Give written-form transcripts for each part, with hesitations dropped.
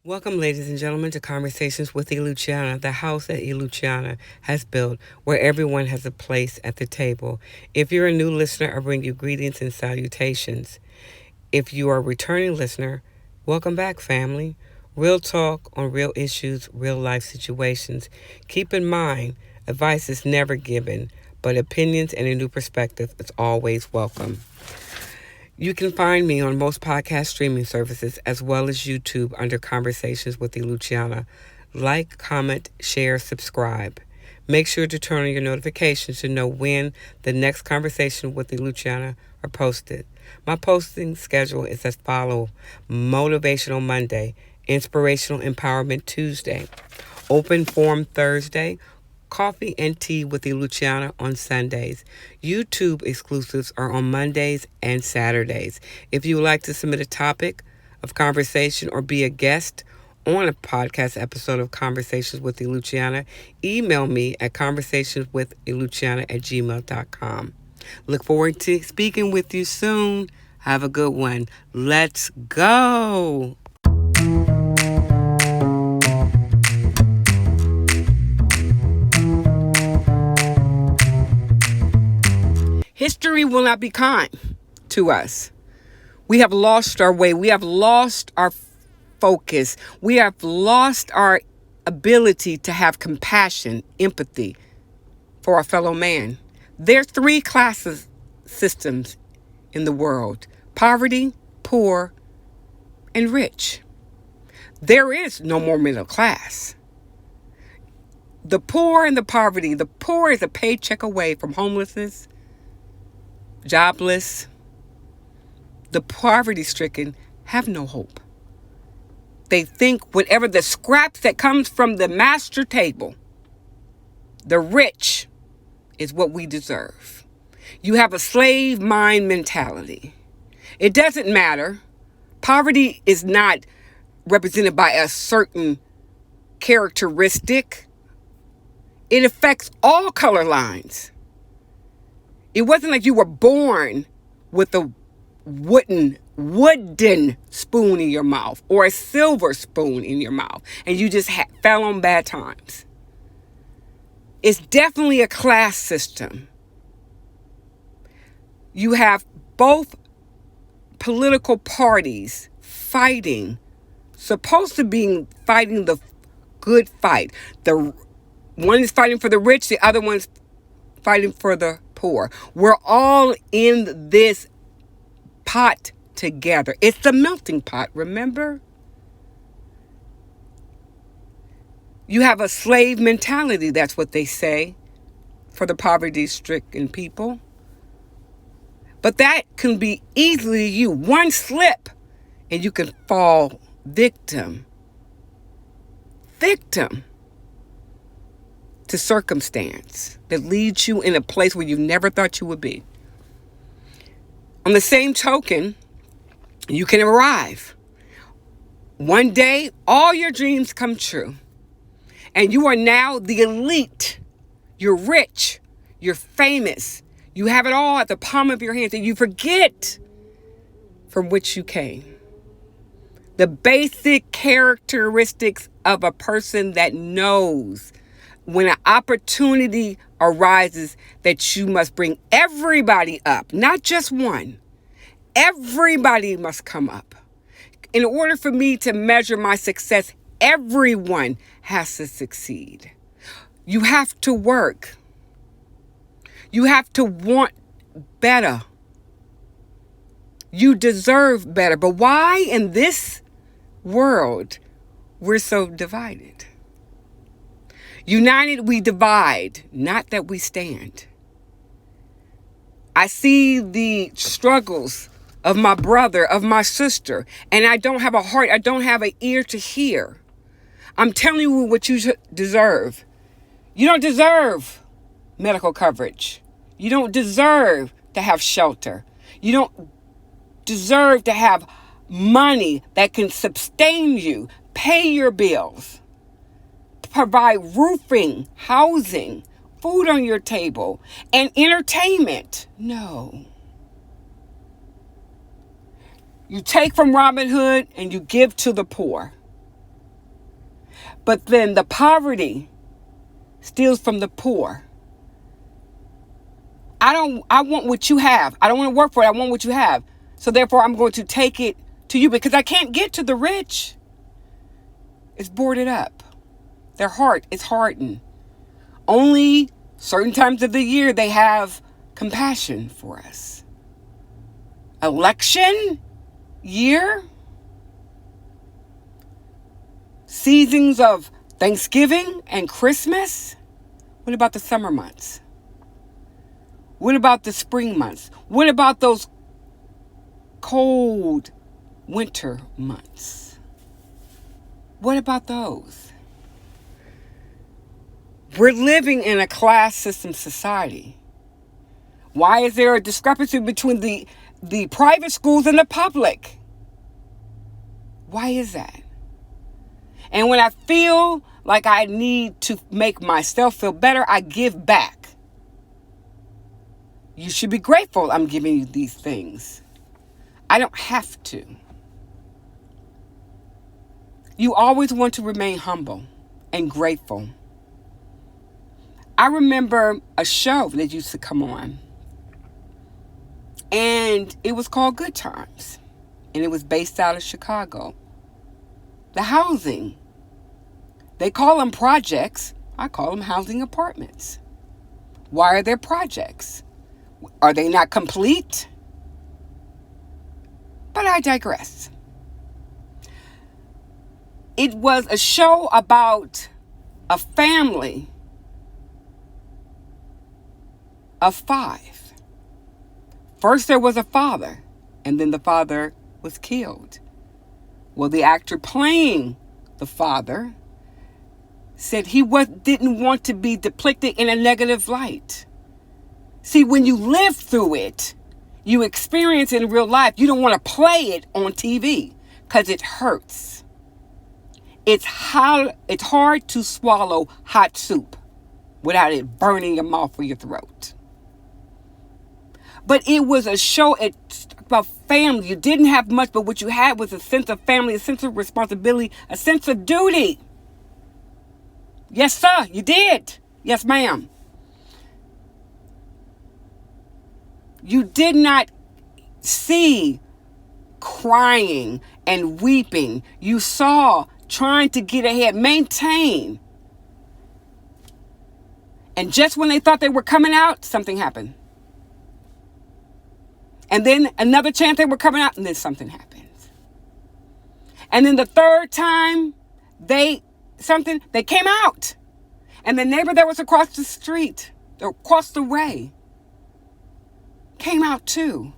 Welcome, ladies and gentlemen, to Conversations with Luciana, the house that Luciana has built, where everyone has a place at the table. If you're a new listener, I bring you greetings and salutations. If you are a returning listener, welcome back, family. Real talk on real issues, real life situations. Keep in mind, advice is never given, but opinions and a new perspective is always welcome. You can find me on most podcast streaming services as well as YouTube under Conversations with Luciana. Like, comment, share, subscribe. Make sure to turn on your notifications to know when the next Conversation with Luciana are posted. My posting schedule is as follows: Motivational Monday, Inspirational Empowerment Tuesday, Open Forum Thursday, Coffee and Tea with Luciana on Sundays. YouTube exclusives are on Mondays and Saturdays. If you would like to submit a topic of conversation or be a guest on a podcast episode of Conversations with Luciana, email me at conversationswithluciana@gmail.com. Look forward to speaking with you soon. Have a good one. Let's go. History will not be kind to us. We have lost our way. We have lost our focus. We have lost our ability to have compassion, empathy for our fellow man. There are three classes systems in the world: poverty, poor, and rich. There is no more middle class. The poor and the poverty. The poor is a paycheck away from homelessness, jobless. The poverty-stricken have no hope. They think whatever the scraps that comes from the master table, the rich, is what we deserve. You have a slave mind mentality. It doesn't matter. Poverty is not represented by a certain characteristic. It affects all color lines. It wasn't like you were born with a wooden spoon in your mouth or a silver spoon in your mouth and you just fell on bad times. It's definitely a class system. You have both political parties supposed to be fighting the good fight. The one is fighting for the rich, the other one's fighting for the poor. We're all in this pot together. It's the melting pot, remember? You have a slave mentality, that's what they say, for the poverty-stricken people. But that can be easily you. One slip and you can fall victim to circumstance that leads you in a place where you never thought you would be. On the same token, you can arrive. One day, all your dreams come true. And you are now the elite. You're rich. You're famous. You have it all at the palm of your hands. And you forget from which you came. The basic characteristics of a person that knows when an opportunity arises that you must bring everybody up, not just one. Everybody must come up. In order for me to measure my success, everyone has to succeed. You have to work. You have to want better. You deserve better. But why in this world we're so divided? United we divide, not that we stand. I see the struggles of my brother, of my sister, and I don't have a heart, I don't have an ear to hear. I'm telling you what you deserve. You don't deserve medical coverage. You don't deserve to have shelter. You don't deserve to have money that can sustain you, pay your bills, provide roofing, housing, food on your table, and entertainment. No. You take from Robin Hood and you give to the poor. But then the poverty steals from the poor. I want what you have. I don't want to work for it. I want what you have. So therefore, I'm going to take it to you because I can't get to the rich. It's boarded up. Their heart is hardened. Only certain times of the year they have compassion for us. Election year, seasons of Thanksgiving and Christmas. What about the summer months? What about the spring months? What about those cold winter months? What about those? We're living in a class system society. Why is there a discrepancy between the private schools and the public? Why is that? And when I feel like I need to make myself feel better, I give back. You should be grateful I'm giving you these things. I don't have to. You always want to remain humble and grateful. I remember a show that used to come on, and it was called Good Times, and it was based out of Chicago. The housing, they call them projects. I call them housing apartments. Why are there projects? Are they not complete? But I digress. It was a show about a family of 5. First there was a father, and then the father was killed. Well, the actor playing the father said he didn't want to be depicted in a negative light. See, when you live through it, you experience it in real life. You don't want to play it on TV because it hurts. It's hard to swallow hot soup without it burning your mouth or your throat. But it was a show about family. You didn't have much, but what you had was a sense of family, a sense of responsibility, a sense of duty. Yes, sir, you did. Yes, ma'am. You did not see crying and weeping. You saw trying to get ahead, maintain. And just when they thought they were coming out, something happened. And then another chance they were coming out, and then something happens. And then the third time they came out. And the neighbor that was across the street, or across the way, came out too.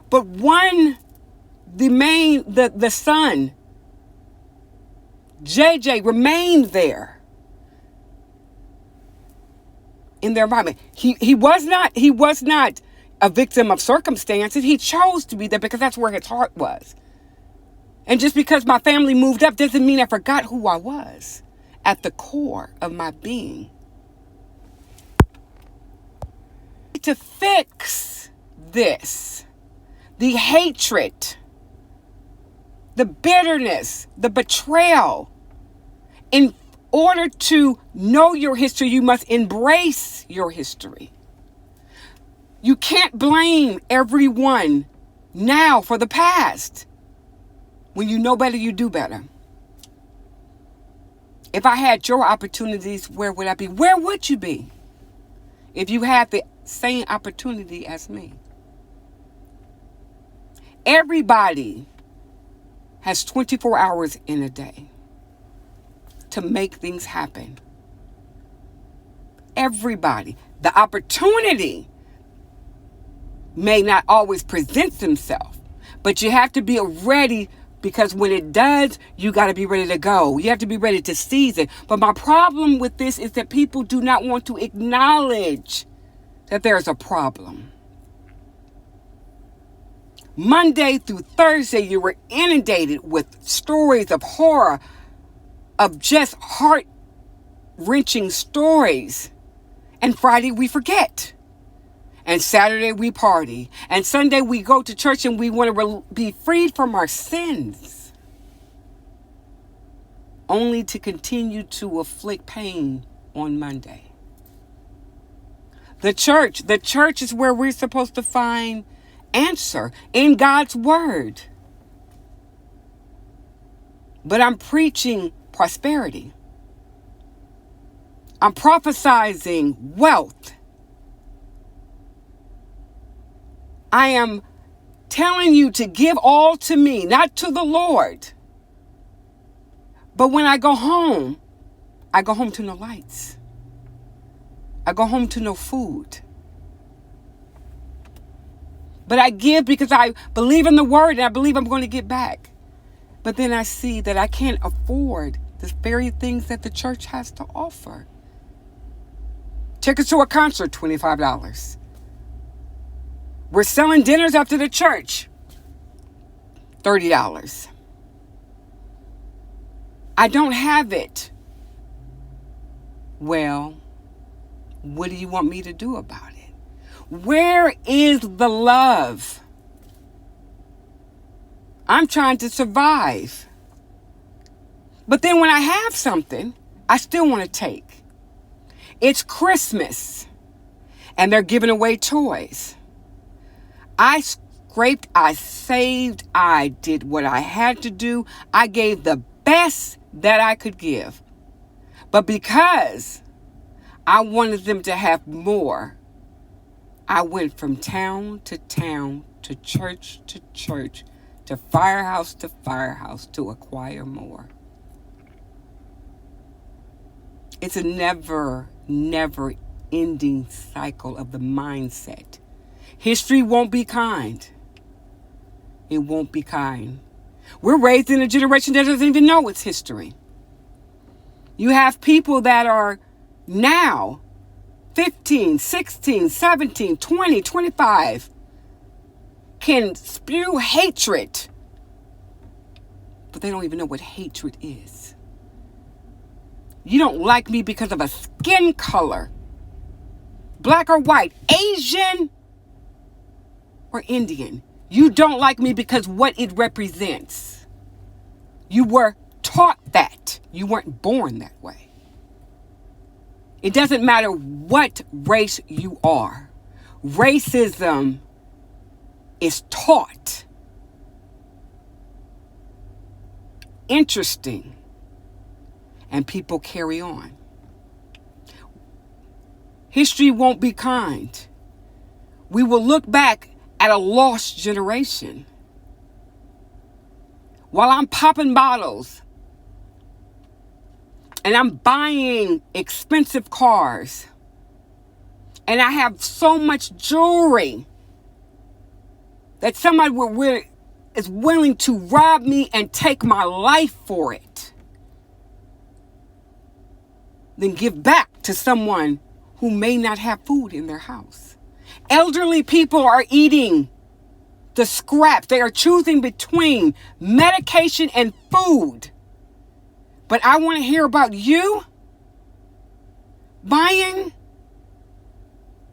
But the son, JJ, remained there in their environment. He was not a victim of circumstances. He chose to be there because that's where his heart was. And just because my family moved up doesn't mean I forgot who I was at the core of my being. To fix this, the hatred, the bitterness, the betrayal, in order to know your history, you must embrace your history. You can't blame everyone now for the past. When you know better, you do better. If I had your opportunities, where would I be? Where would you be if you had the same opportunity as me? Everybody has 24 hours in a day to make things happen. Everybody. The opportunity may not always present themselves, but you have to be ready, because when it does, you got to be ready to go. You have to be ready to seize it. But my problem with this is that people do not want to acknowledge that there's a problem. Monday through Thursday, you were inundated with stories of horror, of just heart-wrenching stories. And Friday, we forget. And Saturday, we party. And Sunday, we go to church and we want to be freed from our sins. only to continue to inflict pain on Monday. The church is where we're supposed to find answer in God's word. But I'm preaching prosperity. I'm prophesizing wealth. I am telling you to give all to me, not to the Lord. But when I go home to no lights. I go home to no food. But I give because I believe in the word and I believe I'm going to get back. But then I see that I can't afford the very things that the church has to offer. Tickets to a concert, $25. We're selling dinners after the church, $30. I don't have it. Well, what do you want me to do about it? Where is the love? I'm trying to survive. But then when I have something, I still want to take. It's Christmas, and they're giving away toys. I scraped, I saved, I did what I had to do. I gave the best that I could give. But because I wanted them to have more, I went from town to town, to church, to firehouse to acquire more. It's a never ending cycle of the mindset. History won't be kind. It won't be kind. We're raised in a generation that doesn't even know it's history. You have people that are now 15, 16, 17, 20, 25 can spew hatred, but they don't even know what hatred is. You don't like me because of a skin color, black or white, Asian or Indian. You don't like me because what it represents. You were taught that. You weren't born that way. It doesn't matter what race you are. Racism is taught. Interesting. And people carry on. History won't be kind. We will look back at a lost generation. While I'm popping bottles and I'm buying expensive cars and I have so much jewelry that somebody is willing to rob me and take my life for it, then give back to someone who may not have food in their house. Elderly people are eating the scraps. They are choosing between medication and food. But I want to hear about you buying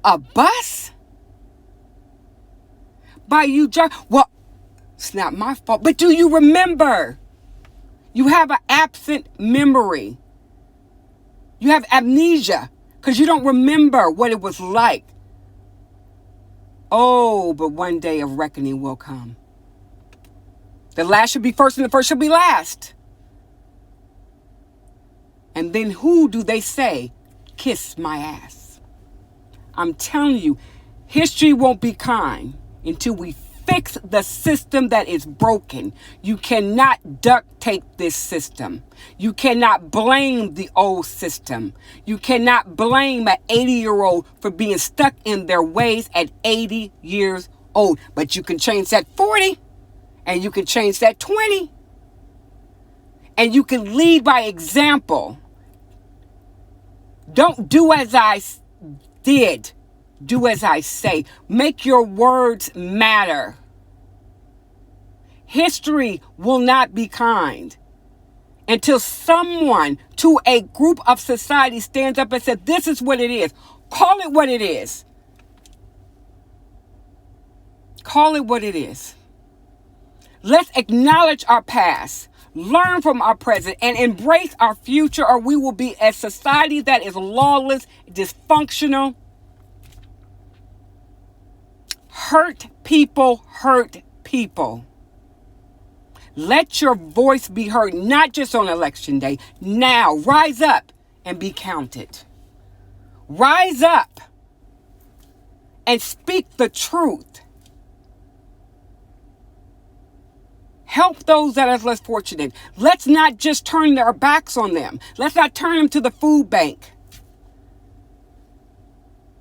a bus? Well, it's not my fault. But do you remember? You have an absent memory. You have amnesia because you don't remember what it was like. Oh, but one day of reckoning will come. The last should be first and the first should be last. And then who do they say, kiss my ass? I'm telling you, history won't be kind until we fix the system that is broken. You cannot duct tape this system. You cannot blame the old system. You cannot blame an 80-year-old for being stuck in their ways at 80 years old. But you can change that 40, and you can change that 20. And you can lead by example. Don't do as I did. Do as I say. Make your words matter. History will not be kind until someone to a group of society stands up and says, this is what it is. Call it what it is. Call it what it is. Let's acknowledge our past. learn from our present, and embrace our future, or we will be a society that is lawless, dysfunctional. Hurt people hurt people. Let your voice be heard, not just on election day. Now, rise up and be counted. Rise up and speak the truth. Help those that are less fortunate. Let's not just turn our backs on them. Let's not turn them to the food bank.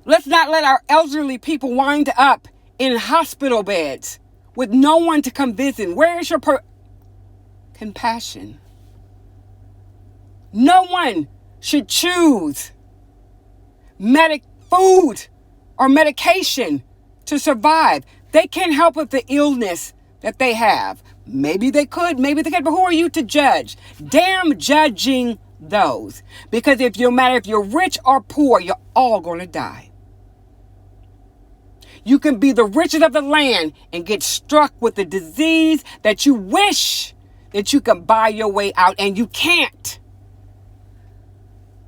Let's not let our elderly people wind up in hospital beds with no one to come visit. Where is your compassion? No one should choose food or medication to survive. They can't help with the illness that they have. Maybe they could, but who are you to judge? Damn judging those. Because no matter if you're rich or poor, you're all going to die. You can be the richest of the land and get struck with a disease that you wish that you could buy your way out, and you can't.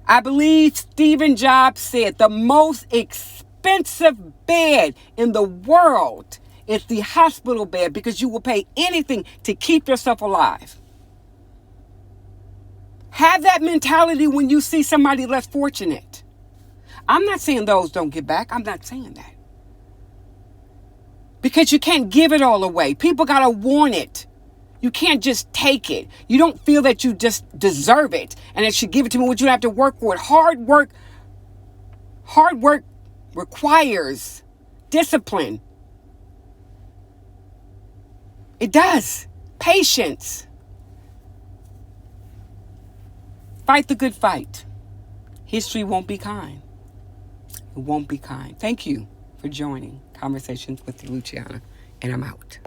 I believe Stephen Jobs said the most expensive bed in the world is the hospital bed, because you will pay anything to keep yourself alive. Have that mentality when you see somebody less fortunate. I'm not saying those don't give back. I'm not saying that. Because you can't give it all away. People got to want it. You can't just take it. You don't feel that you just deserve it and that you give it to me, what you have to work for it. Hard work requires discipline. It does. Patience. Fight the good fight. History won't be kind. It won't be kind. Thank you for joining Conversations with Luciana, and I'm out.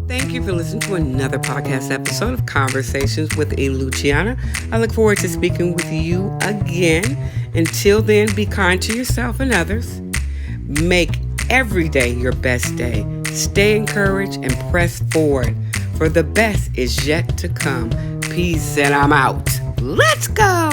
Thank you for listening to another podcast episode of Conversations with Luciana. I look forward to speaking with you again. Until then, be kind to yourself and others. Make every day your best day. Stay encouraged and press forward, for the best is yet to come. Peace, and I'm out. Let's go.